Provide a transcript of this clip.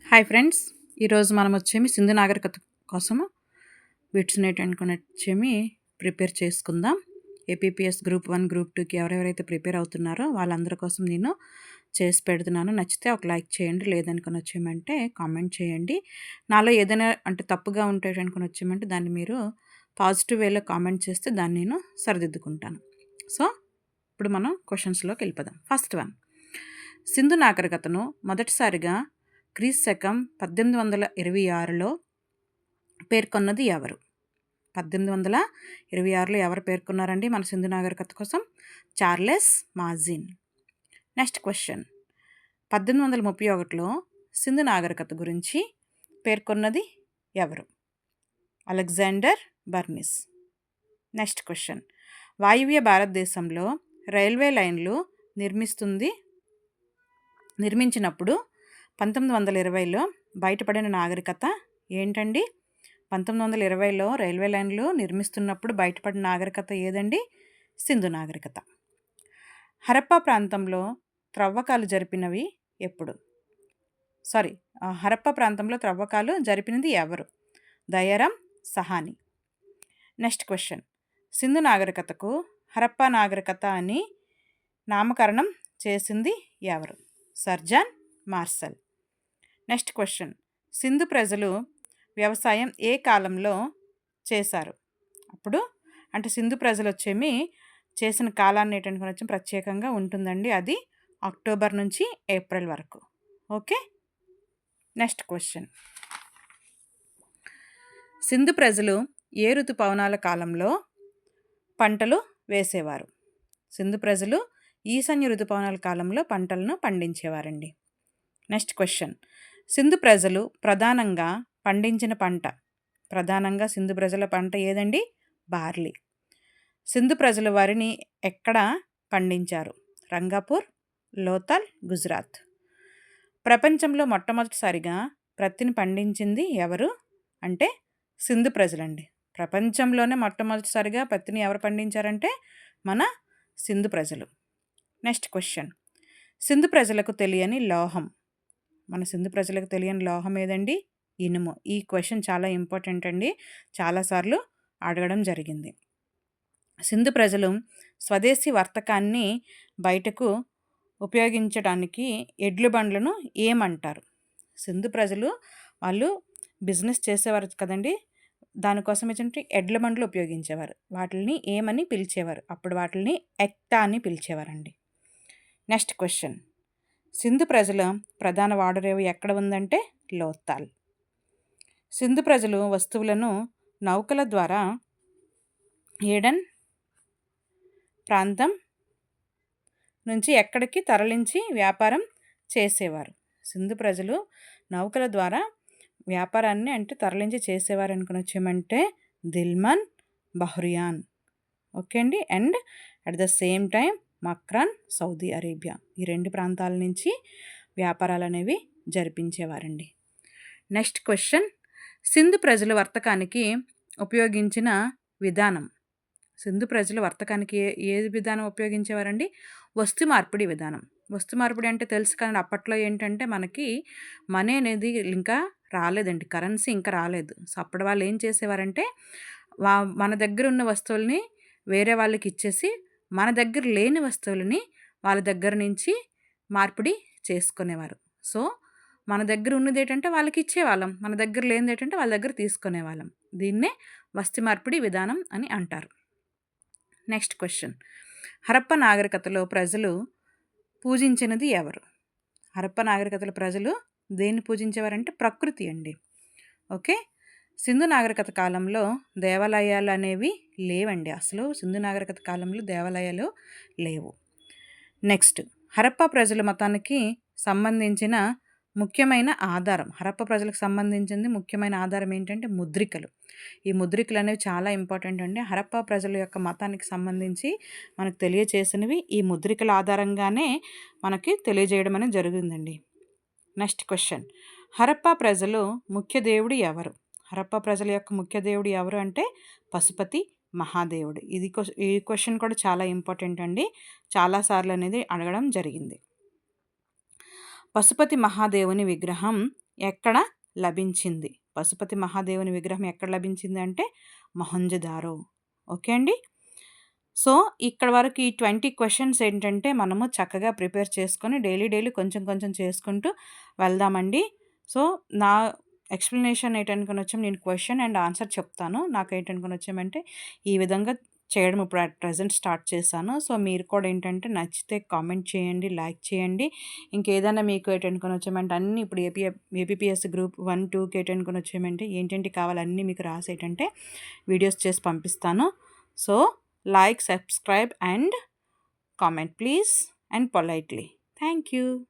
Hi friends, ఈరోజు మనం వచ్చేమి సింధు నాగరికత కోసము బిట్స్ నేర్చుకొని వచ్చేమి ప్రిపేర్ చేసుకుందాం. ఏపీపీఎస్ గ్రూప్ 1 గ్రూప్ 2కి ఎవరెవరైతే ప్రిపేర్ అవుతున్నారో వాళ్ళందరి కోసం నేను చేసి పెడుతున్నాను. నచ్చితే ఒక లైక్ చేయండి, లేదనుకొని వచ్చేయమంటే కామెంట్ చేయండి. నాలో ఏదైనా అంటే తప్పుగా ఉంటే అనుకొని వచ్చేయమంటే దాన్ని మీరు పాజిటివ్ వేలో కామెంట్ చేస్తే దాన్ని నేను సరిదిద్దుకుంటాను. సో ఇప్పుడు మనం క్వశ్చన్స్లోకి వెళ్ళిపోదాం. ఫస్ట్ వన్, సింధు నాగరికతను మొదటిసారిగా క్రీస్తు శకం 1826లో పేర్కొన్నది ఎవరు? 1826లో ఎవరు పేర్కొన్నారండి మన సింధు నాగరికత కోసం? Charles Masson. నెక్స్ట్ క్వశ్చన్, 1831లో సింధు నాగరికత గురించి పేర్కొన్నది ఎవరు? అలెగ్జాండర్ బర్నిస్. నెక్స్ట్ క్వశ్చన్, వాయువ్య భారతదేశంలో రైల్వే లైన్లు నిర్మించినప్పుడు 1920లో బయటపడిన నాగరికత ఏంటండి? 1920లో రైల్వే లైన్లు నిర్మిస్తున్నప్పుడు బయటపడిన నాగరికత ఏదండి? సింధు నాగరికత. హరప్పా ప్రాంతంలో త్రవ్వకాలు జరిపినవి ఎప్పుడు? హరప్పా ప్రాంతంలో త్రవ్వకాలు జరిపినది ఎవరు? దయారాం సహాని. నెక్స్ట్ క్వశ్చన్, సింధు నాగరికతకు హరప్పా నాగరికత అని నామకరణం చేసింది ఎవరు? Sir John Marshall. Next question, Sindhu ప్రజలు వ్యవసాయం ఏ కాలంలో చేశారు? సింధు ప్రజలు వచ్చేమి చేసిన కాలాన్ని ఏంటనుకుని వచ్చి ప్రత్యేకంగా ఉంటుందండి. అది అక్టోబర్ నుంచి ఏప్రిల్ వరకు. ఓకే. నెక్స్ట్ క్వశ్చన్, సింధు ప్రజలు ఏ ఋతుపవనాల కాలంలో పంటలు వేసేవారు? సింధు ప్రజలు ఈశాన్య ఋతుపవనాల కాలంలో పంటలను పండించేవారండి. నెక్స్ట్ క్వశ్చన్, సింధు ప్రజలు ప్రధానంగా పండించిన సింధు ప్రజల పంట ఏదండి? బార్లీ. సింధు ప్రజలు వరిని ఎక్కడ పండించారు? రంగాపూర్, లోథల్, గుజరాత్. ప్రపంచంలో మొట్టమొదటిసారిగా ప్రత్తిని పండించింది ఎవరు? అంటే సింధు ప్రజలండి. ప్రపంచంలోనే మొట్టమొదటిసారిగా పత్తిని ఎవరు పండించారంటే మన సింధు ప్రజలు. నెక్స్ట్ క్వశ్చన్, సింధు ప్రజలకు తెలియని లోహం ఏదండి? ఇనుము. ఈ క్వశ్చన్ చాలా ఇంపార్టెంట్ అండి, చాలాసార్లు అడగడం జరిగింది. సింధు ప్రజలు స్వదేశీ వర్తకాన్ని బయటకు ఉపయోగించడానికి ఎడ్ల బండ్లను ఏమంటారు? సింధు ప్రజలు వాళ్ళు బిజినెస్ చేసేవారు కదండి, దానికోసం ఏంటంటే ఎడ్ల బండ్లు ఉపయోగించేవారు. వాటిని ఏమని పిలిచేవారు? అప్పుడు వాటిని ఎక్టా అని పిలిచేవారండి. నెక్స్ట్ క్వశ్చన్, సింధు ప్రజల ప్రధాన వాడరేవు ఎక్కడ ఉందంటే లోథల్. సింధు ప్రజలు వస్తువులను నౌకల ద్వారా ఏడెన్ ప్రాంతం నుంచి ఎక్కడికి తరలించి వ్యాపారం చేసేవారు? సింధు ప్రజలు నౌకల ద్వారా వ్యాపారాన్ని తరలించి చేసేవారు అనుకుని వచ్చామంటే దిల్మన్, బహ్రియాన్. ఓకే అండి. And at the same time Makran, Saudi Arabia. ఈ రెండు ప్రాంతాల నుంచి వ్యాపారాలు అనేవి జరిపించేవారండి. నెక్స్ట్ క్వశ్చన్, సింధు ప్రజలు వర్తకానికి ఉపయోగించిన విధానం. సింధు ప్రజలు వర్తకానికి ఏ విధానం ఉపయోగించేవారండి? వస్తు మార్పిడి విధానం. వస్తు మార్పిడి అంటే తెలుసు కానీ అప్పట్లో ఏంటంటే మనకి మనీ అనేది ఇంకా రాలేదండి, కరెన్సీ ఇంకా రాలేదు. సో అప్పటి వాళ్ళు ఏం చేసేవారంటే మన దగ్గర ఉన్న వస్తువుల్ని వేరే వాళ్ళకి ఇచ్చేసి మన దగ్గర లేని వస్తువులని వాళ్ళ దగ్గర నుంచి మార్పిడి చేసుకునేవారు. సో మన దగ్గర ఉన్నది ఏంటంటే వాళ్ళకి ఇచ్చేవాళ్ళం, మన దగ్గర లేనిది ఏంటంటే వాళ్ళ దగ్గర తీసుకునేవాళ్ళం. దీన్నే వస్తు మార్పిడి విధానం అని అంటారు. నెక్స్ట్ క్వశ్చన్, హరప్ప నాగరికతలో ప్రజలు పూజించినది ఎవరు? హరప్ప నాగరికతలో ప్రజలు దేన్ని పూజించేవారంటే ప్రకృతి అండి. ఓకే. సింధు నాగరికత కాలంలో దేవాలయాలు అనేవి లేవండి. అసలు సింధు నాగరికత కాలంలో దేవాలయాలు లేవు. నెక్స్ట్, హరప్పా ప్రజల మతానికి సంబంధించిన ముఖ్యమైన ఆధారం. హరప్ప ప్రజలకు సంబంధించింది ముఖ్యమైన ఆధారం ఏంటంటే ముద్రికలు. ఈ ముద్రికలు అనేవి చాలా ఇంపార్టెంట్ అండి. హరప్పా ప్రజల యొక్క మతానికి సంబంధించి మనకు తెలియచేసినవి ఈ ముద్రికల ఆధారంగానే మనకి తెలియజేయడం అనేది జరిగిందండి. నెక్స్ట్ క్వశ్చన్, హరప్పా ప్రజలు ముఖ్య దేవుడు ఎవరు? హరప్పా ప్రజల యొక్క ముఖ్య దేవుడు ఎవరు అంటే పశుపతి మహాదేవుడు. ఈ క్వశ్చన్ కూడా చాలా ఇంపార్టెంట్ అండి, చాలాసార్లు అనేది అడగడం జరిగింది. పశుపతి మహాదేవుని విగ్రహం ఎక్కడ లభించింది? పశుపతి మహాదేవుని విగ్రహం ఎక్కడ లభించింది అంటే మొహంజదారో. ఓకే అండి. సో, ఇక్కడ వరకు ఈ 20 క్వెషన్స్ ఏంటంటే మనము చక్కగా ప్రిపేర్ చేసుకొని డైలీ కొంచెం కొంచెం చేసుకుంటూ వెళ్దామండి. సో, నా ఎక్స్‌ప్లనేషన్ ఏంటనుకొనొచ్చాం, నేను క్వెషన్ అండ్ ఆన్సర్ చెప్తాను. నాకేంటనుకొనొచ్చామంటే ఈ విధంగా చేయడం ఇప్పుడు అట్ ప్రెజెంట్ స్టార్ట్ చేశాను. సో, మీరు కూడా ఏంటంటే నచ్చితే కామెంట్ చేయండి, లైక్ చేయండి. ఇంకేదైనా మీకు ఏటనుకొనొచ్చామంటే అన్నీ ఇప్పుడు ఏపీపీఎస్సీ గ్రూప్ 1, 2కి ఏటనుకొనొచ్చామంటే ఏంటేంటి కావాలి అన్నీ మీకు రాసేటంటే వీడియోస్ చేసి పంపిస్తాను. So, like, subscribe and comment please and politely. Thank you.